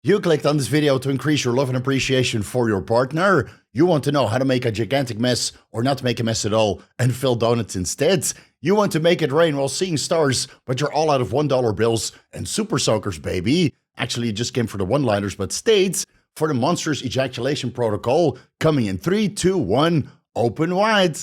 You clicked on this video to increase your love and appreciation for your partner. You want to know how to make a gigantic mess or not make a mess at all and fill donuts instead. You want to make it rain while seeing stars, but you're all out of $1 bills and super soakers, baby. Actually, you just came for the one-liners, but stayed for the monstrous ejaculation protocol coming in 3, 2, 1, open wide.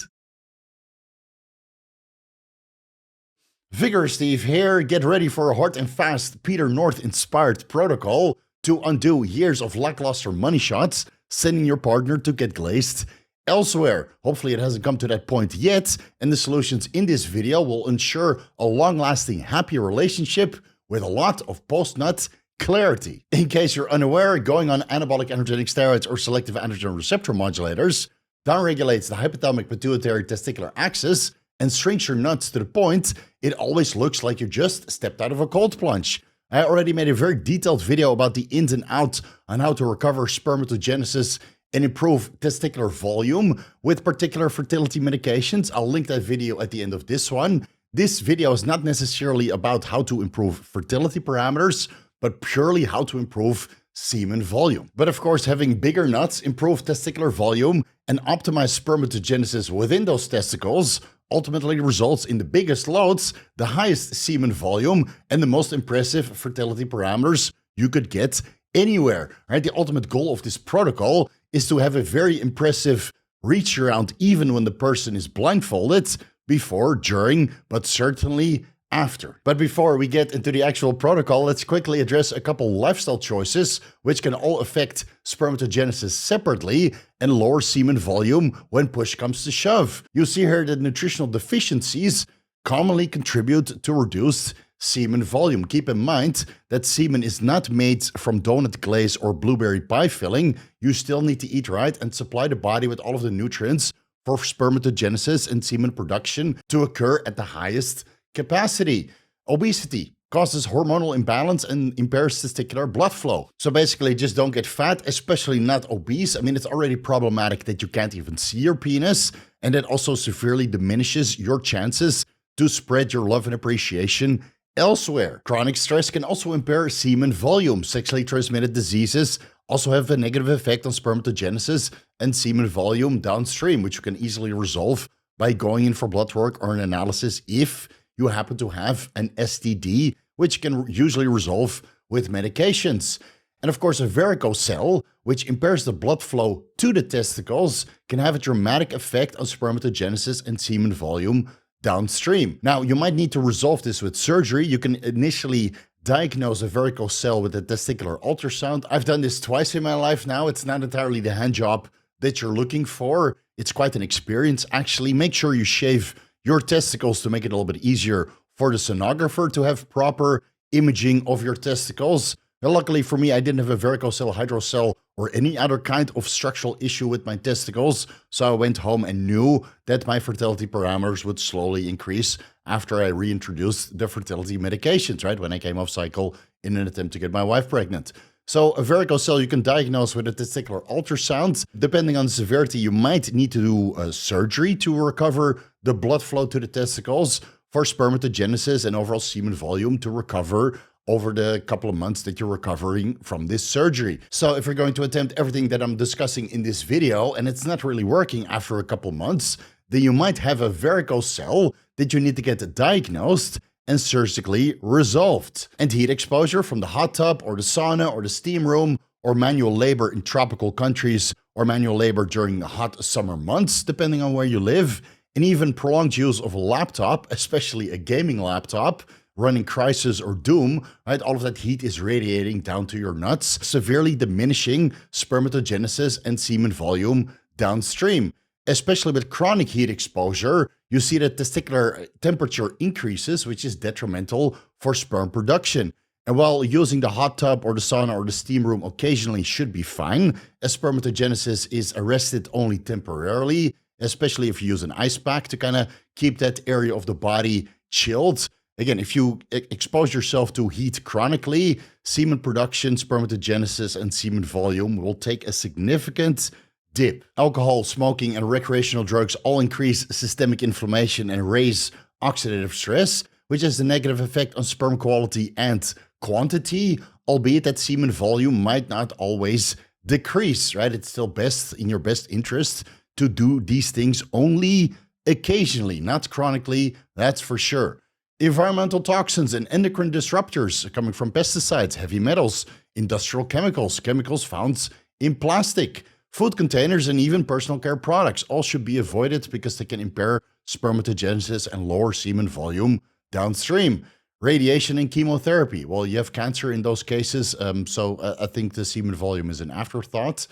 Vigorous Steve here. Get ready for a hard and fast Peter North-inspired protocol to undo years of lackluster money shots, sending your partner to get glazed elsewhere. Hopefully it hasn't come to that point yet, and the solutions in this video will ensure a long-lasting, happy relationship with a lot of post-nut clarity. In case you're unaware, going on anabolic androgenic steroids or selective androgen receptor modulators downregulates the hypothalamic pituitary testicular axis and shrinks your nuts to the point it always looks like you just stepped out of a cold plunge. I already made a very detailed video about the ins and outs on how to recover spermatogenesis and improve testicular volume with particular fertility medications. I'll link that video at the end of this one. This video is not necessarily about how to improve fertility parameters, but purely how to improve semen volume. But of course, having bigger nuts, improve testicular volume, and optimize spermatogenesis within those testicles ultimately results in the biggest loads, the highest semen volume, and the most impressive fertility parameters you could get anywhere. Right? The ultimate goal of this protocol is to have a very impressive reach around even when the person is blindfolded, before, during, but certainly after. But before we get into the actual protocol, let's quickly address a couple lifestyle choices which can all affect spermatogenesis separately and lower semen volume when push comes to shove. You see here that nutritional deficiencies commonly contribute to reduced semen volume. Keep in mind that semen is not made from donut glaze or blueberry pie filling. You still need to eat right and supply the body with all of the nutrients for spermatogenesis and semen production to occur at the highest capacity. Obesity causes hormonal imbalance and impairs testicular blood flow. So basically, just don't get fat, especially not obese. I mean, it's already problematic that you can't even see your penis, and that also severely diminishes your chances to spread your love and appreciation elsewhere. Chronic stress can also impair semen volume. Sexually transmitted diseases also have a negative effect on spermatogenesis and semen volume downstream, which you can easily resolve by going in for blood work or an analysis if you happen to have an STD, which can usually resolve with medications. And of course, a varicocele, which impairs the blood flow to the testicles, can have a dramatic effect on spermatogenesis and semen volume downstream. Now, you might need to resolve this with surgery. You can initially diagnose a varicocele with a testicular ultrasound. I've done this twice in my life now. It's not entirely the hand job that you're looking for. It's quite an experience, actually. Make sure you shave your testicles to make it a little bit easier for the sonographer to have proper imaging of your testicles. Now, luckily for me, I didn't have a varicocele, hydrocele, or any other kind of structural issue with my testicles, so I went home and knew that my fertility parameters would slowly increase after I reintroduced the fertility medications, right, when I came off cycle in an attempt to get my wife pregnant. So a varicocele you can diagnose with a testicular ultrasound. Depending on the severity, you might need to do surgery to recover the blood flow to the testicles for spermatogenesis and overall semen volume to recover over the couple of months that you're recovering from this surgery. So if you're going to attempt everything that I'm discussing in this video and it's not really working after a couple of months, then you might have a varicocele that you need to get diagnosed and surgically resolved. And heat exposure from the hot tub or the sauna or the steam room or manual labor in tropical countries or manual labor during hot summer months, depending on where you live, and even prolonged use of a laptop, especially a gaming laptop, running Crisis or Doom, right? All of that heat is radiating down to your nuts, severely diminishing spermatogenesis and semen volume downstream. Especially with chronic heat exposure, you see that testicular temperature increases, which is detrimental for sperm production. And while using the hot tub or the sauna or the steam room occasionally should be fine, as spermatogenesis is arrested only temporarily, especially if you use an ice pack to kind of keep that area of the body chilled. Again, if you expose yourself to heat chronically, semen production, spermatogenesis, and semen volume will take a significant dip. Alcohol, smoking, and recreational drugs all increase systemic inflammation and raise oxidative stress, which has a negative effect on sperm quality and quantity, albeit that semen volume might not always decrease, right? It's still best in your best interest to do these things only occasionally, not chronically, that's for sure. Environmental toxins and endocrine disruptors coming from pesticides, heavy metals, industrial chemicals, chemicals found in plastic, food containers, and even personal care products all should be avoided because they can impair spermatogenesis and lower semen volume downstream. Radiation and chemotherapy. Well, you have cancer in those cases, so I think the semen volume is an afterthought.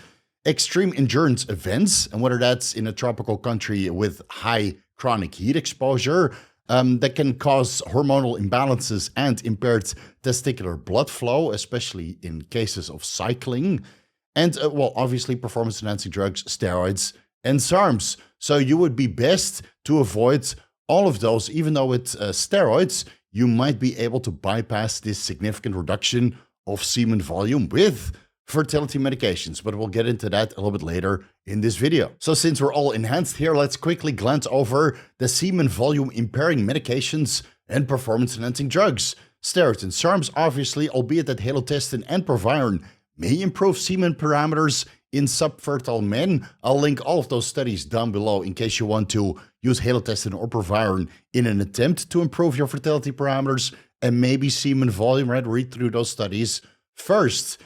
Extreme endurance events, and whether that's in a tropical country with high chronic heat exposure, that can cause hormonal imbalances and impaired testicular blood flow, especially in cases of cycling. And, well, obviously performance-enhancing drugs, steroids, and SARMs. So you would be best to avoid all of those, even though with steroids, you might be able to bypass this significant reduction of semen volume with fertility medications, but we'll get into that a little bit later in this video. So since we're all enhanced here, let's quickly glance over the semen volume impairing medications and performance-enhancing drugs. Steroids and SARMs, obviously, albeit that halotestin and proviron may improve semen parameters in subfertile men. I'll link all of those studies down below in case you want to use halotestin or proviron in an attempt to improve your fertility parameters and maybe semen volume, right? Read through those studies first.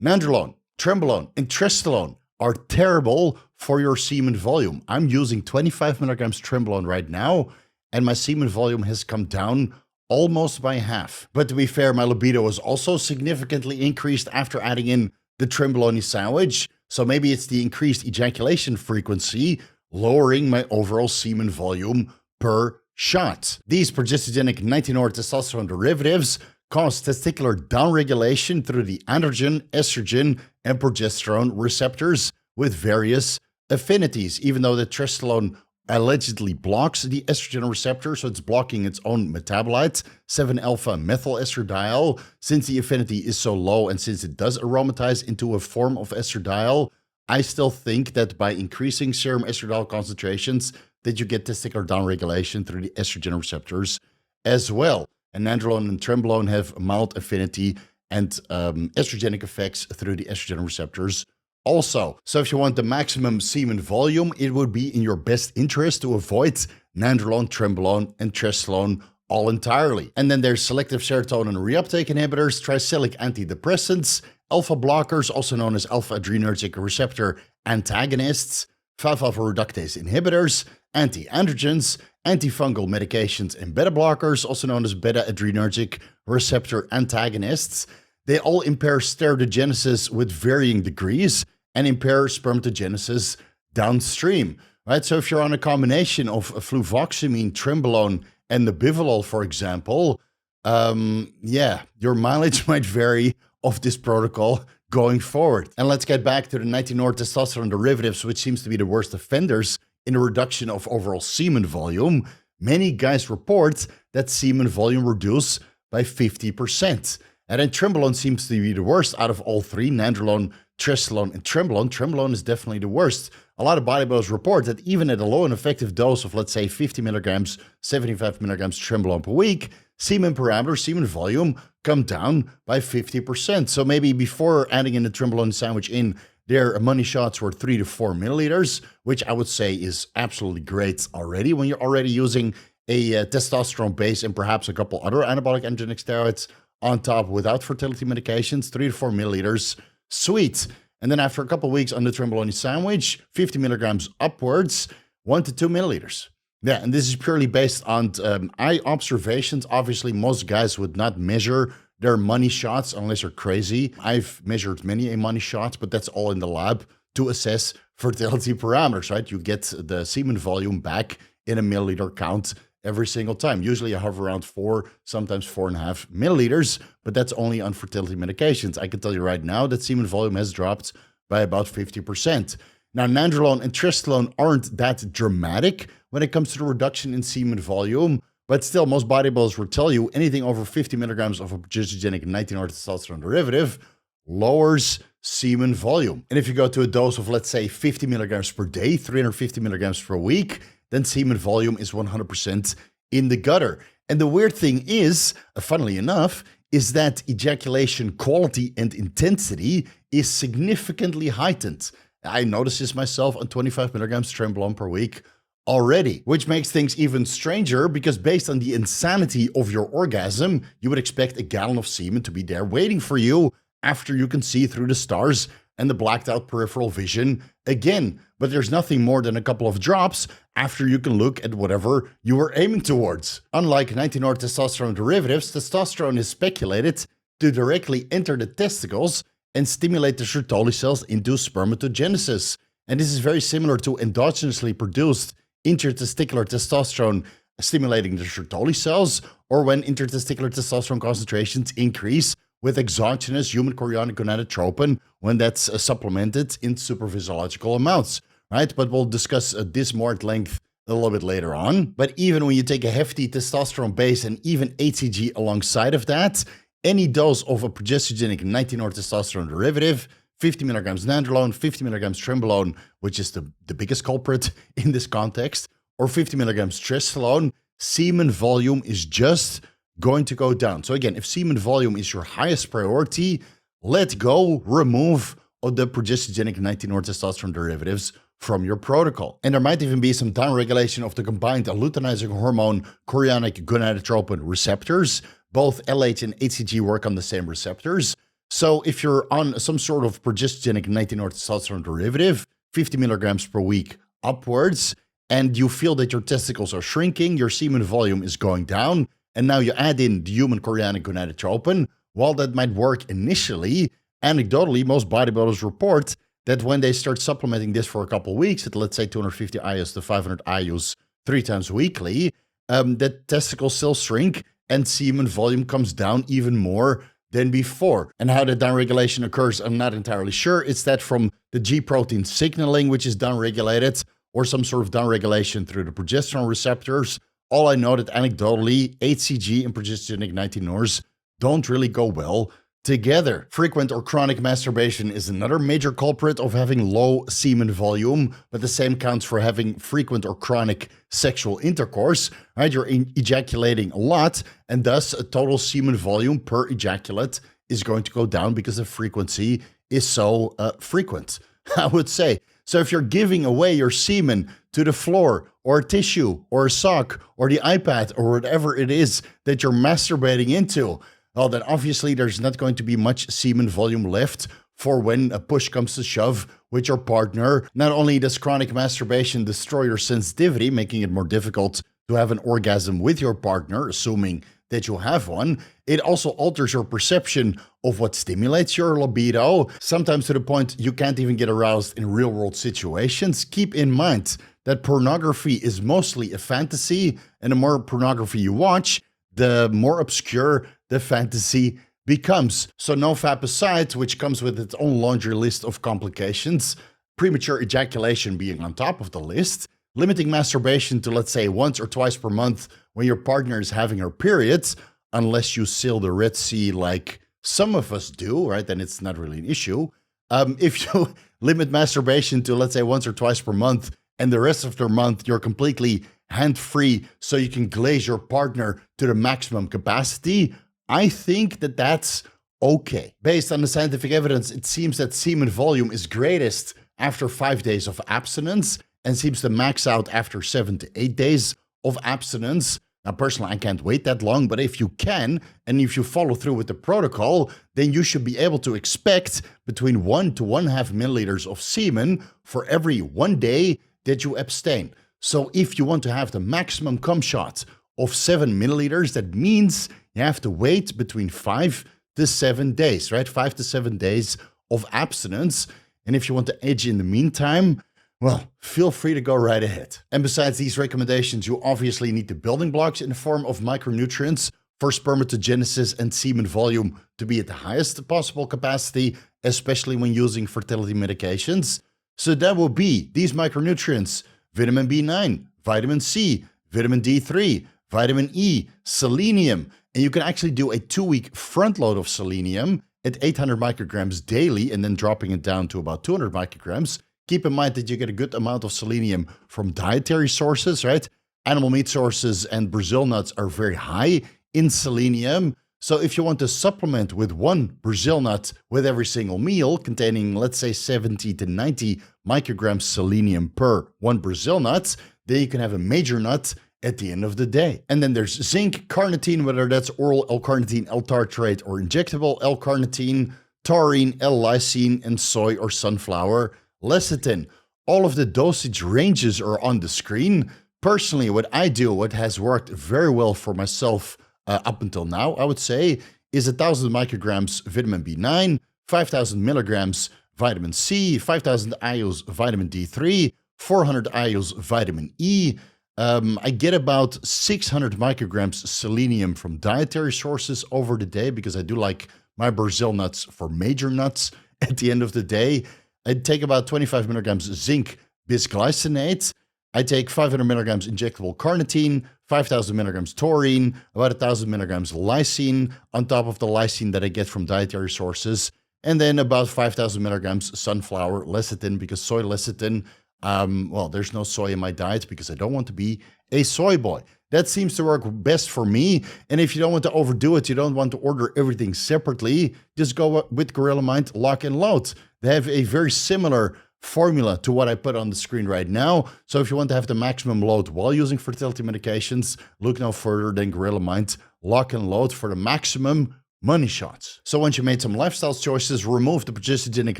Nandrolone, Trenbolone, and Testosterone are terrible for your semen volume. I'm using 25 milligrams Trenbolone right now, and my semen volume has come down almost by half. But to be fair, my libido was also significantly increased after adding in the Trenbolone sandwich, so maybe it's the increased ejaculation frequency lowering my overall semen volume per shot. These progestogenic 19-hour testosterone derivatives cause testicular downregulation through the androgen, estrogen, and progesterone receptors with various affinities, even though the testosterone allegedly blocks the estrogen receptor, so it's blocking its own metabolite, 7-alpha methyl estradiol. Since the affinity is so low and since it does aromatize into a form of estradiol, I still think that by increasing serum estradiol concentrations that you get testicular downregulation through the estrogen receptors as well. And nandrolone and trenbolone have mild affinity and estrogenic effects through the estrogen receptors also. So if you want the maximum semen volume, it would be in your best interest to avoid nandrolone, trenbolone, and testosterone all entirely. And then there's selective serotonin reuptake inhibitors, tricyclic antidepressants, alpha blockers, also known as alpha-adrenergic receptor antagonists, 5-alpha reductase inhibitors, anti-androgens, antifungal medications, and beta blockers, also known as beta-adrenergic receptor antagonists. They all impair steroidogenesis with varying degrees and impair spermatogenesis downstream, right? So if you're on a combination of fluvoxamine, trenbolone, and nebivolol, for example, your mileage might vary of this protocol going forward. And let's get back to the 19-hour testosterone derivatives, which seems to be the worst offenders in the reduction of overall semen volume. Many guys report that semen volume reduced by 50%. And then trenbolone seems to be the worst out of all three, nandrolone, testosterone, and trenbolone. Trenbolone is definitely the worst. A lot of bodybuilders report that even at a low and effective dose of, let's say, 50 milligrams, 75 milligrams trenbolone per week, semen parameters, semen volume come down by 50%. So maybe before adding in the trenbolone sandwich in, their money shots were 3 to 4 milliliters, which I would say is absolutely great already. When you're already using a testosterone base and perhaps a couple other anabolic androgenic steroids on top without fertility medications, 3 to 4 milliliters, sweet. And then after a couple of weeks on the trenbolone sandwich, 50 milligrams upwards, 1 to 2 milliliters. Yeah, and this is purely based on eye observations. Obviously, most guys would not measure their money shots unless you're crazy. I've measured many a money shot, but that's all in the lab to assess fertility parameters, right? You get the semen volume back in a milliliter count every single time. Usually I hover around 4, sometimes 4.5 milliliters, but that's only on fertility medications. I can tell you right now that semen volume has dropped by about 50%. Now, nandrolone and testosterone aren't that dramatic when it comes to the reduction in semen volume, but still, most bodybuilders will tell you anything over 50 milligrams of a progestogenic 19-hour testosterone derivative lowers semen volume. And if you go to a dose of, let's say, 50 milligrams per day, 350 milligrams per week, then semen volume is 100% in the gutter. And the weird thing is, funnily enough, is that ejaculation quality and intensity is significantly heightened. I noticed this myself on 25 milligrams trenbolone per week already, which makes things even stranger because based on the insanity of your orgasm, you would expect a gallon of semen to be there waiting for you after you can see through the stars and the blacked out peripheral vision again. But there's nothing more than a couple of drops after you can look at whatever you were aiming towards. Unlike 19-OR testosterone derivatives, testosterone is speculated to directly enter the testicles and stimulate the Sertoli cells into spermatogenesis. And this is very similar to endogenously produced intertesticular testosterone stimulating the Sertoli cells, or when intertesticular testosterone concentrations increase with exogenous human chorionic gonadotropin when that's supplemented in supraphysiological amounts, right? But we'll discuss this more at length a little bit later on. But even when you take a hefty testosterone base and even HCG alongside of that, any dose of a progestogenic 19-OR testosterone derivative, 50 milligrams nandrolone, 50 milligrams trenbolone, which is the biggest culprit in this context, or 50 milligrams trestolone, semen volume is just going to go down. So again, if semen volume is your highest priority, let go, remove the progestogenic 19-OR testosterone derivatives from your protocol. And there might even be some downregulation of the combined luteinizing hormone chorionic gonadotropin receptors. Both LH and HCG work on the same receptors. So if you're on some sort of progestogenic 19-OR testosterone derivative, 50 milligrams per week upwards, and you feel that your testicles are shrinking, your semen volume is going down, and now you add in the human chorionic gonadotropin, while that might work initially, anecdotally, most bodybuilders report that when they start supplementing this for a couple of weeks at, let's say, 250 IUs to 500 IUs 3 times weekly, that testicles still shrink and semen volume comes down even more than before. And how that downregulation occurs, I'm not entirely sure. It's that from the G protein signaling, which is downregulated, or some sort of downregulation through the progesterone receptors. All I know that anecdotally, HCG and progestogenic 19-ORs don't really go well together. Frequent or chronic masturbation is another major culprit of having low semen volume, but the same counts for having frequent or chronic sexual intercourse, right? You're ejaculating a lot, and thus a total semen volume per ejaculate is going to go down because the frequency is so frequent, I would say. So if you're giving away your semen to the floor or a tissue or a sock or the iPad or whatever it is that you're masturbating into, well, then obviously there's not going to be much semen volume left for when a push comes to shove with your partner. Not only does chronic masturbation destroy your sensitivity, making it more difficult to have an orgasm with your partner, assuming that you have one, it also alters your perception of what stimulates your libido, sometimes to the point you can't even get aroused in real-world situations. Keep in mind that pornography is mostly a fantasy, and the more pornography you watch, the more obscure the fantasy becomes. So nofap aside, which comes with its own laundry list of complications, premature ejaculation being on top of the list, limiting masturbation to, let's say, once or twice per month when your partner is having her periods, unless you sail the Red Sea like some of us do, right? Then it's not really an issue. If you limit masturbation to, let's say, once or twice per month, and the rest of the month you're completely hand-free so you can glaze your partner to the maximum capacity, I think that that's okay. Based on the scientific evidence, it seems that semen volume is greatest after 5 days of abstinence and seems to max out after 7 to 8 days of abstinence. Now, personally, I can't wait that long, but if you can, and if you follow through with the protocol, then you should be able to expect between 1 to 1.5 milliliters of semen for every 1 day that you abstain. So if you want to have the maximum cum shot of 7 milliliters, that means you have to wait between 5 to 7 days, right? 5 to 7 days of abstinence. And if you want to edge in the meantime, well, feel free to go right ahead. And besides these recommendations, you obviously need the building blocks in the form of micronutrients for spermatogenesis and semen volume to be at the highest possible capacity, especially when using fertility medications. So that will be these micronutrients: vitamin B9, vitamin C, vitamin D3, vitamin E, selenium. And you can actually do a 2-week front load of selenium at 800 micrograms daily and then dropping it down to about 200 micrograms. Keep in mind that you get a good amount of selenium from dietary sources, right? Animal meat sources and Brazil nuts are very high in selenium. So if you want to supplement with one Brazil nut with every single meal, containing, let's say, 70 to 90 micrograms selenium per one Brazil nut, then you can have a major nut at the end of the day. And then there's zinc, carnitine, whether that's oral L-carnitine, L-tartrate, or injectable L-carnitine, taurine, L-lysine, and soy or sunflower lecithin. All of the dosage ranges are on the screen. Personally, what I do, what has worked very well for myself up until now, I would say, is 1,000 micrograms vitamin B9, 5,000 milligrams vitamin C, 5,000 IUs vitamin D3, 400 IUs vitamin E. I get about 600 micrograms selenium from dietary sources over the day because I do like my Brazil nuts for major nuts at the end of the day. I take about 25 milligrams zinc bisglycinate. I take 500 milligrams injectable carnitine, 5,000 milligrams taurine, about 1,000 milligrams lysine on top of the lysine that I get from dietary sources, and then about 5,000 milligrams sunflower lecithin because soy lecithin, well, there's no soy in my diet because I don't want to be a soy boy. That seems to work best for me. And if you don't want to overdo it, you don't want to order everything separately, just go with Gorilla Mind Lock and Load. They have a very similar formula to what I put on the screen right now. So if you want to have the maximum load while using fertility medications, look no further than Gorilla Mind Lock and Load for the maximum money shots. So once you made some lifestyle choices, remove the progestogenic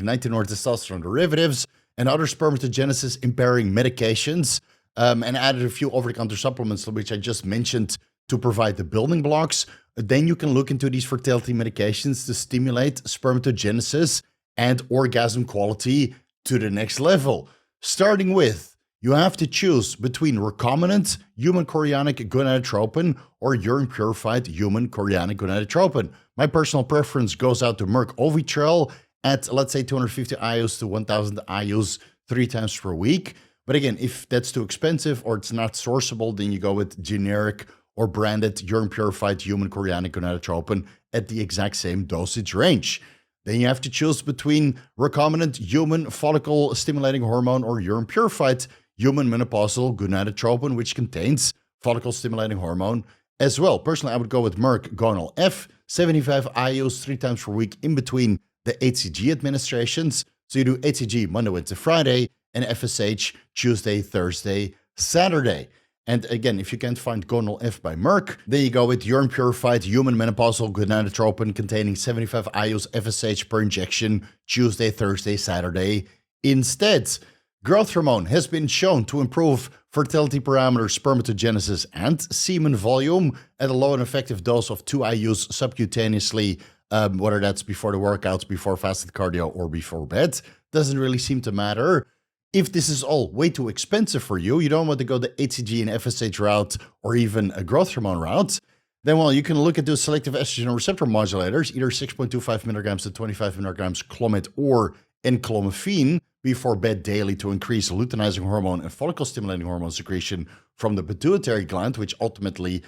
19-or testosterone derivatives and other spermatogenesis impairing medications, and added a few over-the-counter supplements, which I just mentioned, to provide the building blocks, then you can look into these fertility medications to stimulate spermatogenesis and orgasm quality to the next level. Starting with, you have to choose between recombinant human chorionic gonadotropin or urine purified human chorionic gonadotropin. My personal preference goes out to Merck Ovitrel at, let's say, 250 IUs to 1,000 IUs 3 times per week. But again, if that's too expensive or it's not sourceable, then you go with generic or branded urine purified human chorionic gonadotropin at the exact same dosage range. Then you have to choose between recombinant human follicle stimulating hormone or urine purified human menopausal gonadotropin, which contains follicle stimulating hormone as well. Personally, I would go with Merck Gonal F, 75 IUs 3 times per week in between the HCG administrations. So you do HCG Monday, Wednesday, Friday, and FSH Tuesday, Thursday, Saturday. And again, if you can't find Gonal F by Merck, then you go with urine purified human menopausal gonadotropin containing 75 IUs FSH per injection Tuesday, Thursday, Saturday instead. Growth hormone has been shown to improve fertility parameters, spermatogenesis, and semen volume at a low and effective dose of 2 IUs subcutaneously, whether that's before the workouts, before fasted cardio, or before bed. Doesn't really seem to matter. If this is all way too expensive for you, you don't want to go the HCG and FSH route or even a growth hormone route, then, well, you can look at those selective estrogen receptor modulators, either 6.25 milligrams to 25 milligrams Clomid or enclomiphene before bed daily to increase luteinizing hormone and follicle stimulating hormone secretion from the pituitary gland, which ultimately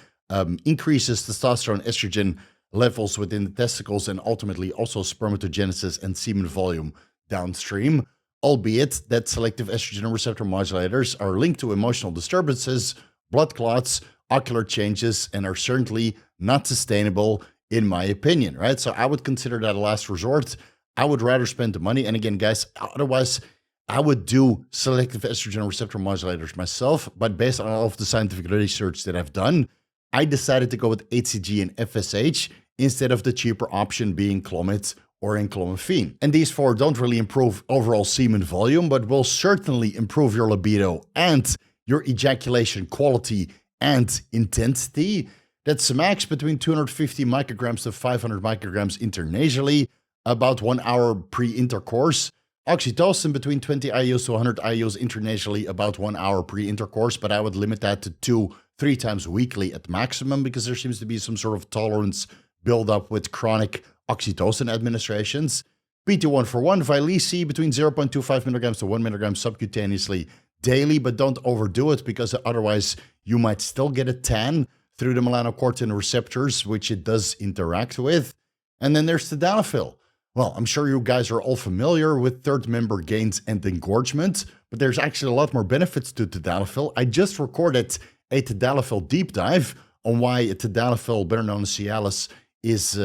increases testosterone estrogen levels within the testicles and ultimately also spermatogenesis and semen volume downstream. Albeit that selective estrogen receptor modulators are linked to emotional disturbances, blood clots, ocular changes, and are certainly not sustainable in my opinion, right? So I would consider that a last resort. I would rather spend the money. And again, guys, otherwise I would do selective estrogen receptor modulators myself, but based on all of the scientific research that I've done, I decided to go with HCG and FSH instead of the cheaper option being Clomid or enclomiphene. And these 4 don't really improve overall semen volume, but will certainly improve your libido and your ejaculation quality and intensity. That's max between 250 micrograms to 500 micrograms intranasally, about 1 hour pre-intercourse. Oxytocin between 20 IUs to 100 IUs intranasally, about 1 hour pre-intercourse, but I would limit that to 2-3 times weekly at maximum because there seems to be some sort of tolerance buildup with chronic oxytocin administrations. PT141, Vyleesi between 0.25 milligrams to 1 milligram subcutaneously daily, but don't overdo it because otherwise you might still get a tan through the melanocortin receptors, which it does interact with. And then there's tadalafil. Well, I'm sure you guys are all familiar with third member gains and engorgement, but there's actually a lot more benefits to tadalafil. I just recorded a tadalafil deep dive on why tadalafil, better known as Cialis, is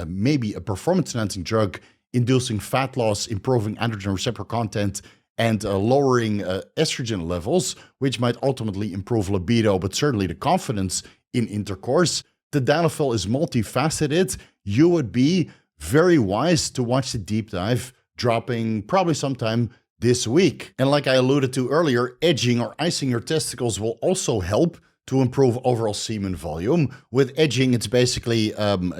maybe a performance-enhancing drug inducing fat loss, improving androgen receptor content, and lowering estrogen levels, which might ultimately improve libido, but certainly the confidence in intercourse. Tadalafil is multifaceted. You would be very wise to watch the deep dive dropping probably sometime this week. And like I alluded to earlier, edging or icing your testicles will also help to improve overall semen volume. With edging, it's basically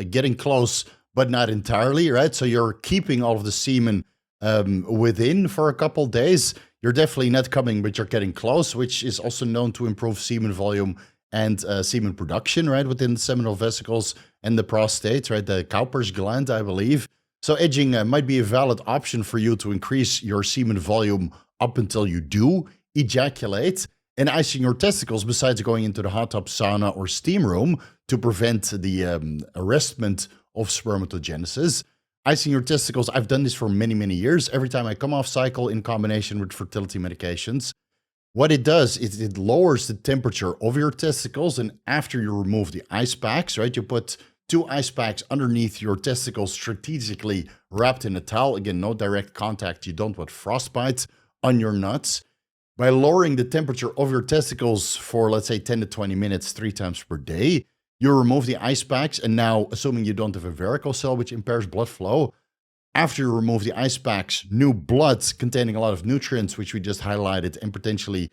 getting close, but not entirely, right? So you're keeping all of the semen within for a couple days. You're definitely not coming, but you're getting close, which is also known to improve semen volume and semen production, right, within the seminal vesicles and the prostate, right, the Cowper's gland, I believe. So edging might be a valid option for you to increase your semen volume up until you do ejaculate. And icing your testicles, besides going into the hot tub, sauna, or steam room to prevent the arrestment of spermatogenesis. Icing your testicles, I've done this for many, many years. Every time I come off cycle in combination with fertility medications, what it does is it lowers the temperature of your testicles. And after you remove the ice packs, right, you put 2 ice packs underneath your testicles, strategically wrapped in a towel. Again, no direct contact. You don't want frostbite on your nuts. By lowering the temperature of your testicles for, let's say, 10 to 20 minutes, 3 times per day, you remove the ice packs. And now, assuming you don't have a varicocele, which impairs blood flow, after you remove the ice packs, new blood containing a lot of nutrients, which we just highlighted, and potentially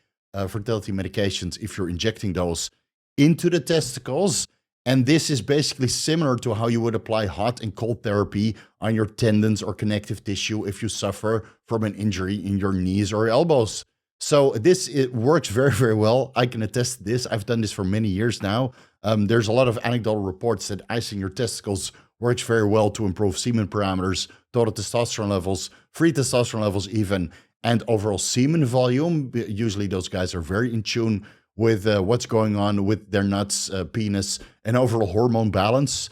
fertility medications, if you're injecting those into the testicles. And this is basically similar to how you would apply hot and cold therapy on your tendons or connective tissue if you suffer from an injury in your knees or elbows. So it works very, very well. I can attest to this. I've done this for many years now. There's a lot of anecdotal reports that icing your testicles works very well to improve semen parameters, total testosterone levels, free testosterone levels even, and overall semen volume. Usually those guys are very in tune with what's going on with their nuts, penis, and overall hormone balance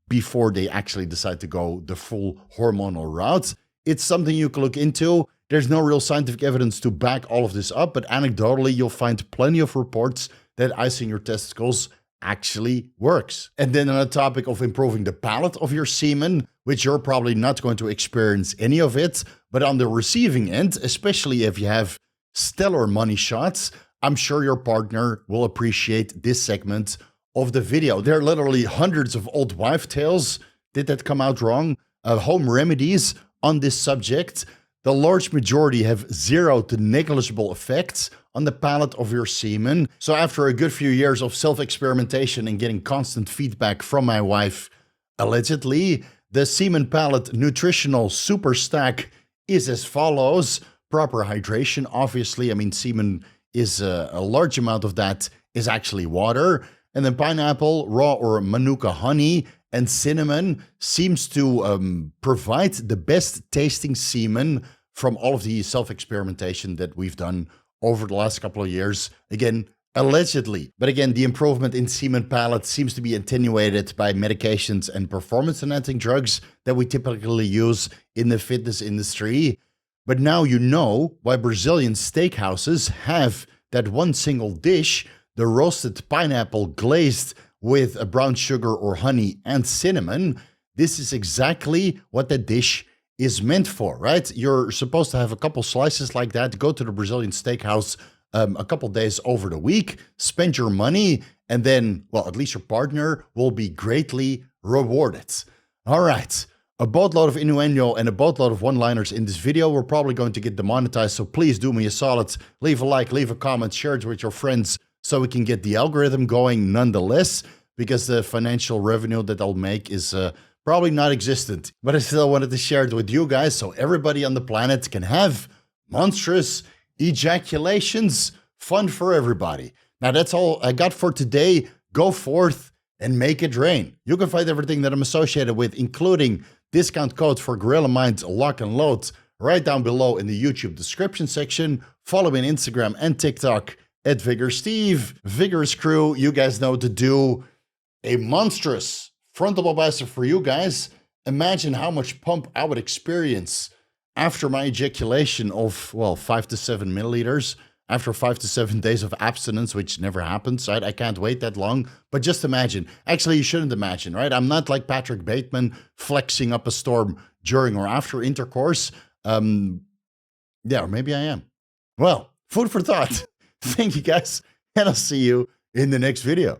before they actually decide to go the full hormonal route. It's something you can look into. There's no real scientific evidence to back all of this up, but anecdotally, you'll find plenty of reports that icing your testicles actually works. And then on the topic of improving the palate of your semen, which you're probably not going to experience any of it, but on the receiving end, especially if you have stellar money shots, I'm sure your partner will appreciate this segment of the video. There are literally hundreds of old wife tales, did that come out wrong, home remedies on this subject. The large majority have zero to negligible effects on the palate of your semen. So after a good few years of self-experimentation and getting constant feedback from my wife, allegedly, the semen palate nutritional super stack is as follows. Proper hydration, obviously. I mean, semen is a large amount of that is actually water. And then pineapple, raw or manuka honey, and cinnamon seems to provide the best tasting semen from all of the self-experimentation that we've done over the last couple of years. Again, allegedly. But again, the improvement in semen palate seems to be attenuated by medications and performance-enhancing drugs that we typically use in the fitness industry. But now you know why Brazilian steakhouses have that one single dish, the roasted pineapple glazed with a brown sugar or honey and cinnamon. This is exactly what the dish is meant for, right? You're supposed to have a couple slices like that, go to the Brazilian steakhouse a couple days over the week, spend your money, and then, well, at least your partner will be greatly rewarded. All right, a boatload of innuendo and a boatload of one-liners in this video. We're probably going to get demonetized, so please do me a solid. Leave a like, leave a comment, share it with your friends so we can get the algorithm going nonetheless, because the financial revenue that I'll make is probably not existent. But I still wanted to share it with you guys so everybody on the planet can have monstrous ejaculations. Fun for everybody. Now that's all I got for today. Go forth and make it rain. You can find everything that I'm associated with, including discount code for Gorilla Mind Lock and Load, right down below in the YouTube description section. Follow me on Instagram and TikTok at VigorSteve. Vigorous crew, you guys know what to do. A monstrous frontal bicep for you guys. Imagine how much pump I would experience after my ejaculation of, well, 5 to 7 milliliters. after 5 to 7 days of abstinence, which never happens, right? I can't wait that long. But just imagine. Actually, you shouldn't imagine, right? I'm not like Patrick Bateman flexing up a storm during or after intercourse. Yeah, or maybe I am. Well, food for thought. Thank you guys, and I'll see you in the next video.